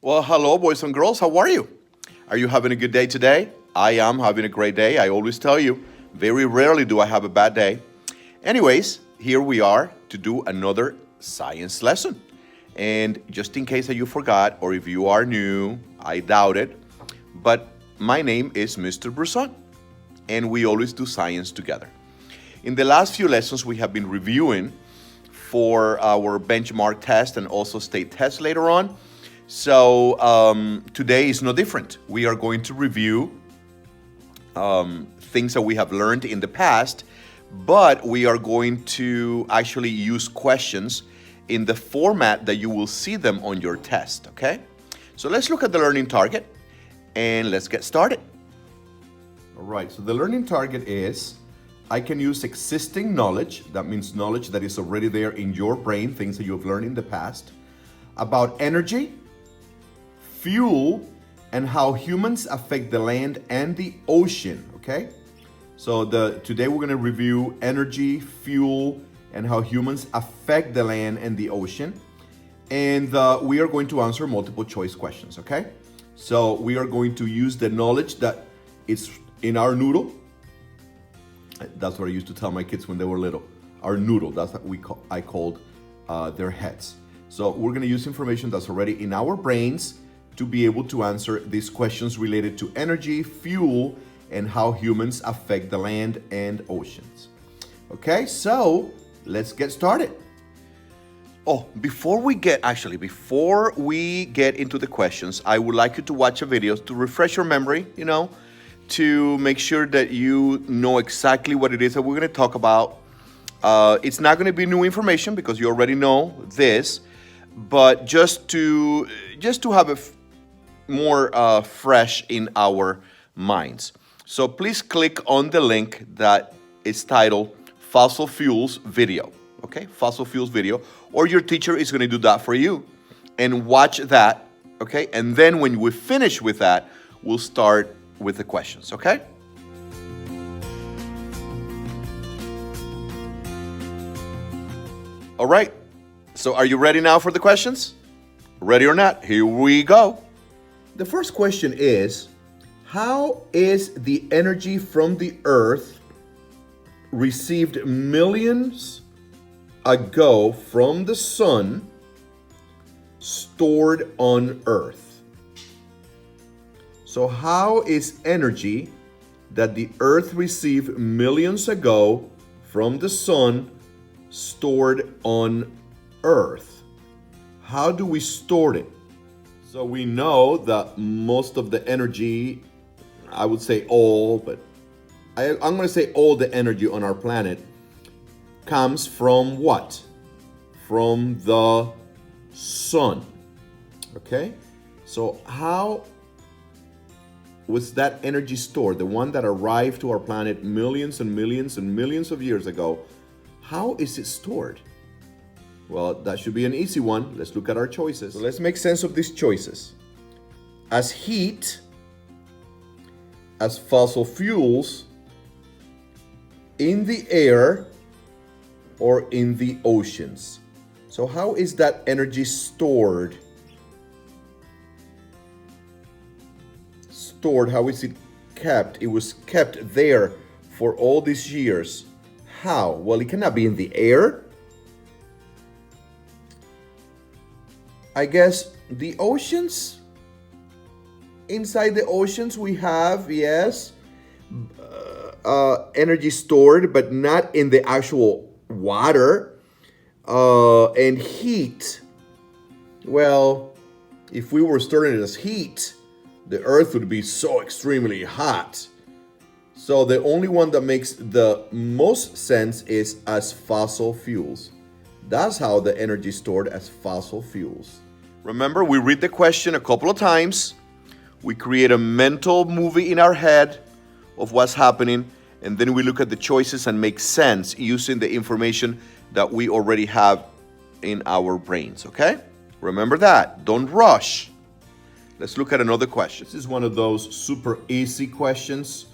Well, hello, boys and girls. How are you? Are you having a good day today? I am having a great day. I always tell you, very rarely do I have a bad day. Anyways, here we are to do another science lesson. And just in case that you forgot, or if you are new, I doubt it, but my name is Mr. Broussard, and we always do science together. In the last few lessons, we have been reviewing for our benchmark test and also state test later on. So today is no different. We are going to review things that we have learned in the past, but we are going to actually use questions in the format that you will see them on your test, okay? So let's look at the learning target and let's get started. All right, so the learning target is I can use existing knowledge, that means knowledge that is already there in your brain, things that you have learned in the past, about energy, fuel, and how humans affect the land and the ocean, okay? So today we're gonna review energy, fuel, and how humans affect the land and the ocean. And we are going to answer multiple choice questions, okay? So we are going to use the knowledge that is in our noodle. That's what I used to tell my kids when they were little. Our noodle, that's what I called their heads. So we're gonna use information that's already in our brains to be able to answer these questions related to energy, fuel, and how humans affect the land and oceans. Okay, so let's get started. Oh, before we get into the questions, I would like you to watch a video to refresh your memory, to make sure that you know exactly what it is that we're going to talk about. It's not going to be new information because you already know this, but just to have it more fresh in our minds. So please click on the link that is titled Fossil Fuels Video. Okay, fossil fuels video, or your teacher is going to do that for you, and watch that. Okay, and then when we finish with that, we'll start with the questions. Okay. All right. So are you ready now for the questions? Ready or not? Here we go. The first question is, how is the energy from the Earth received millions ago from the sun stored on Earth? So how is energy that the Earth received millions ago from the sun stored on Earth? How do we store it? So we know that most of the energy, I would say all, but I'm going to say all the energy on our planet comes from what? From the sun. Okay? So how was that energy stored? The one that arrived to our planet millions and millions and millions of years ago, how is it stored? Well, that should be an easy one. Let's look at our choices. So let's make sense of these choices. As heat, as fossil fuels, in the air, or in the oceans. So how is that energy stored? How is it kept? It was kept there for all these years. How? Well, it cannot be in the air. I guess the oceans. Inside the oceans we have, yes, energy stored, but not in the actual water. And heat. Well, if we were storing it as heat, the Earth would be so extremely hot. So the only one that makes the most sense is as fossil fuels. That's how the energy is stored, as fossil fuels. Remember, we read the question a couple of times. We create a mental movie in our head of what's happening, and then we look at the choices and make sense using the information that we already have in our brains, okay? Remember that. Don't rush. Let's look at another question. This is one of those super easy questions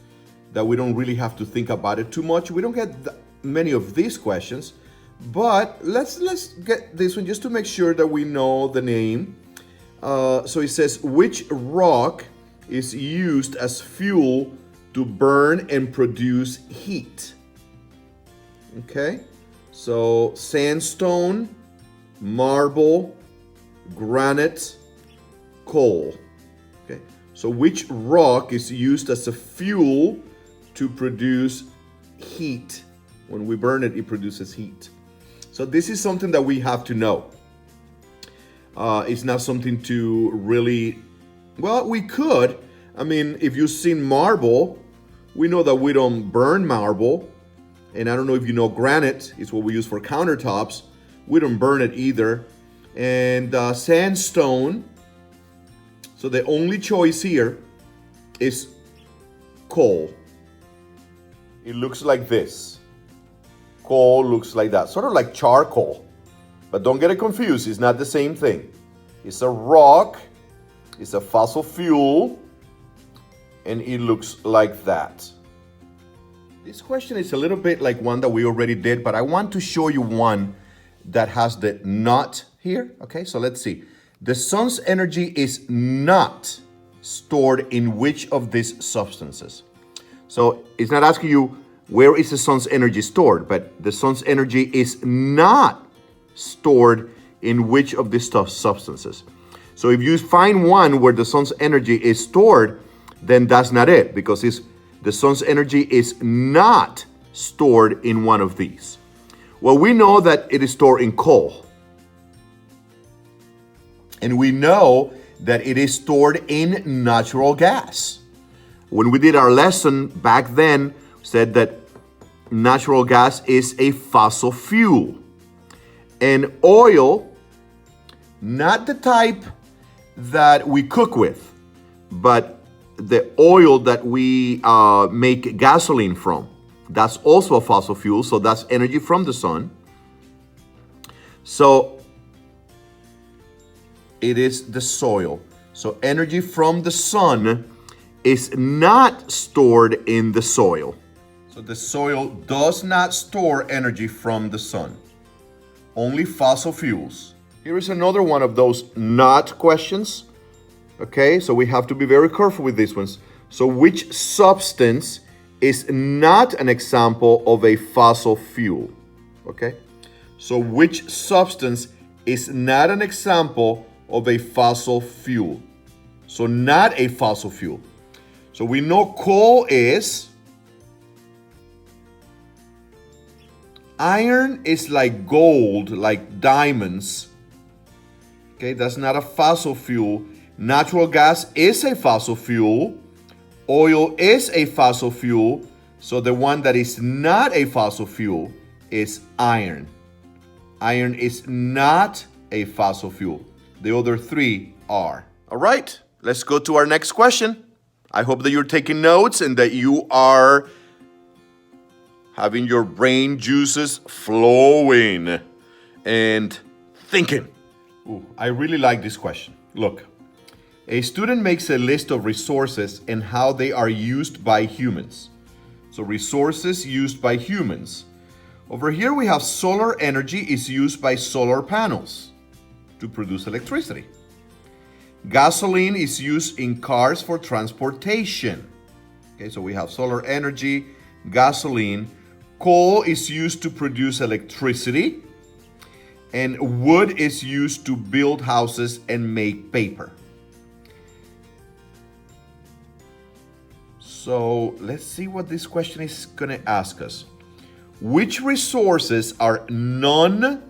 that we don't really have to think about it too much. We don't get many of these questions, but let's get this one just to make sure that we know the name. So it says, which rock is used as fuel to burn and produce heat? Okay, so sandstone, marble, granite, coal. Okay, so which rock is used as a fuel to produce heat? When we burn it, it produces heat. So this is something that we have to know. It's not something to really, well, we could. I mean, if you've seen marble, we know that we don't burn marble. And I don't know if you know granite is what we use for countertops. We don't burn it either. And sandstone. So the only choice here is coal. It looks like this. Coal looks like that, sort of like charcoal. But don't get it confused, it's not the same thing. It's a rock, it's a fossil fuel, and it looks like that. This question is a little bit like one that we already did, but I want to show you one that has the not here. Okay, so let's see. The sun's energy is not stored in which of these substances? So it's not asking you where is the sun's energy stored, but the sun's energy is not stored in which of these substances. So if you find one where the sun's energy is stored, then that's not it, because the sun's energy is not stored in one of these. Well, we know that it is stored in coal. And we know that it is stored in natural gas. When we did our lesson back then, said that natural gas is a fossil fuel. And oil, not the type that we cook with, but the oil that we make gasoline from. That's also a fossil fuel, so that's energy from the sun. So it is the soil. So energy from the sun is not stored in the soil. So the soil does not store energy from the sun. Only fossil fuels. Here is another one of those not questions. Okay, so we have to be very careful with these ones. So which substance is not an example of a fossil fuel? Okay, so which substance is not an example of a fossil fuel? So not a fossil fuel. So we know coal is. Iron is like gold, like diamonds. Okay, that's not a fossil fuel. Natural gas is a fossil fuel. Oil is a fossil fuel. So the one that is not a fossil fuel is iron. Iron is not a fossil fuel. The other three are. All right, let's go to our next question. I hope that you're taking notes and that you are having your brain juices flowing and thinking. Ooh, I really like this question. Look, a student makes a list of resources and how they are used by humans. So resources used by humans. Over here we have solar energy is used by solar panels to produce electricity. Gasoline is used in cars for transportation. Okay, so we have solar energy, gasoline. Coal is used to produce electricity, and wood is used to build houses and make paper. So let's see what this question is going to ask us. Which resources are non-renewable?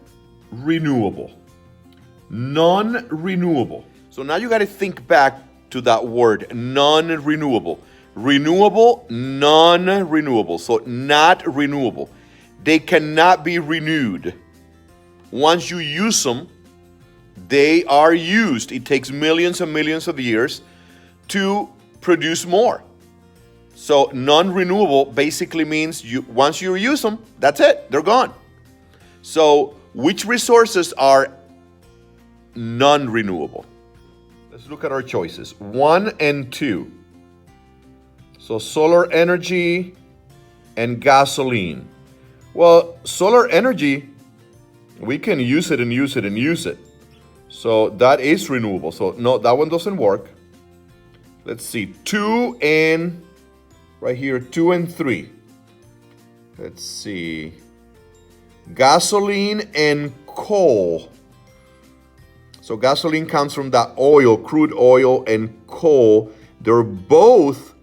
Non-renewable. So now you got to think back to that word, non-renewable. Renewable, non-renewable. So not renewable. They cannot be renewed. Once you use them, they are used. It takes millions and millions of years to produce more. So non-renewable basically means once you use them, that's it. They're gone. So which resources are non-renewable? Let's look at our choices. 1 and 2. So solar energy and gasoline. Well, solar energy, we can use it and use it and use it. So that is renewable. So no, that one doesn't work. Let's see, 2 and right here, 2 and 3. Let's see, gasoline and coal. So gasoline comes from that oil, crude oil, and coal. They're both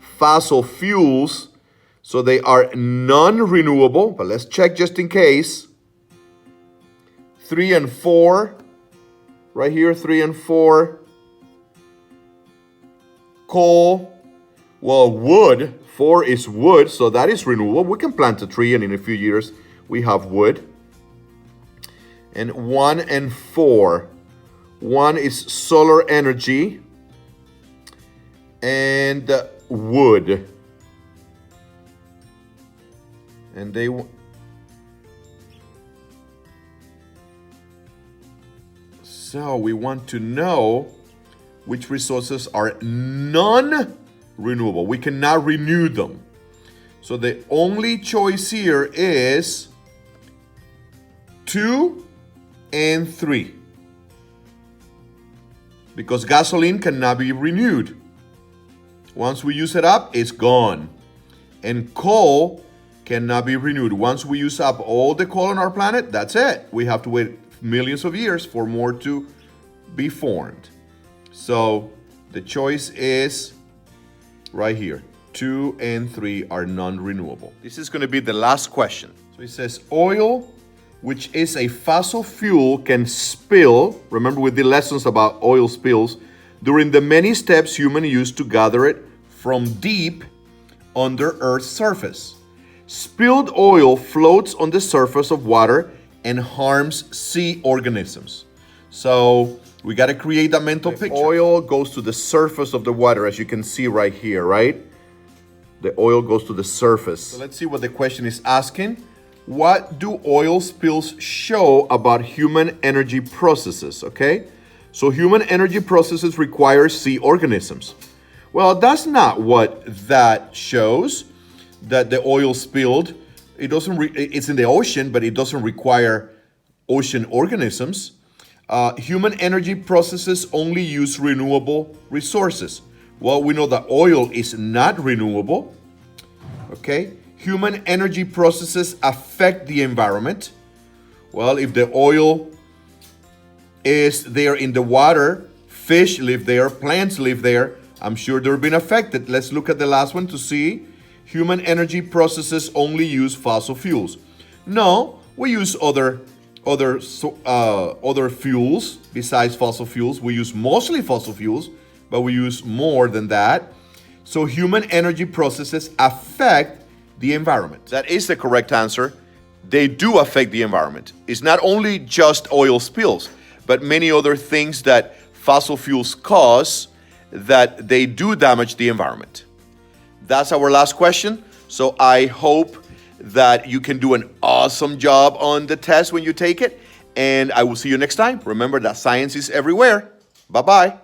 fossil fuels, so they are non-renewable. But let's check just in case. 3 and 4, right here, 3 and 4. Coal, well, wood, 4 is wood, so that is renewable. We can plant a tree, and in a few years, we have wood. And 1 and 4. 1 is solar energy and wood. And so we want to know which resources are non-renewable. We cannot renew them. So the only choice here is 2 and 3. Because gasoline cannot be renewed. Once we use it up, it's gone. And coal cannot be renewed. Once we use up all the coal on our planet, that's it. We have to wait millions of years for more to be formed. So the choice is right here. 2 and 3 are non-renewable. This is going to be the last question. So it says oil, which is a fossil fuel, can spill. Remember, we did lessons about oil spills during the many steps humans use to gather it from deep under Earth's surface. Spilled oil floats on the surface of water and harms sea organisms. So we got to create that mental picture. Oil goes to the surface of the water, as you can see right here, right? The oil goes to the surface. So let's see what the question is asking. What do oil spills show about human energy processes, okay? So human energy processes require sea organisms. Well, that's not what that shows, that the oil spilled. It doesn't. It's in the ocean, but it doesn't require ocean organisms. Human energy processes only use renewable resources. Well, we know that oil is not renewable, okay? Human energy processes affect the environment. Well, if the oil is there in the water, fish live there, plants live there, I'm sure they're being affected. Let's look at the last one to see. Human energy processes only use fossil fuels. No, we use other fuels besides fossil fuels. We use mostly fossil fuels, but we use more than that. So human energy processes affect the environment. That is the correct answer. They do affect the environment. It's not only just oil spills, but many other things that fossil fuels cause, that they do damage the environment. That's our last question. So I hope that you can do an awesome job on the test when you take it. And I will see you next time. Remember that science is everywhere. Bye-bye.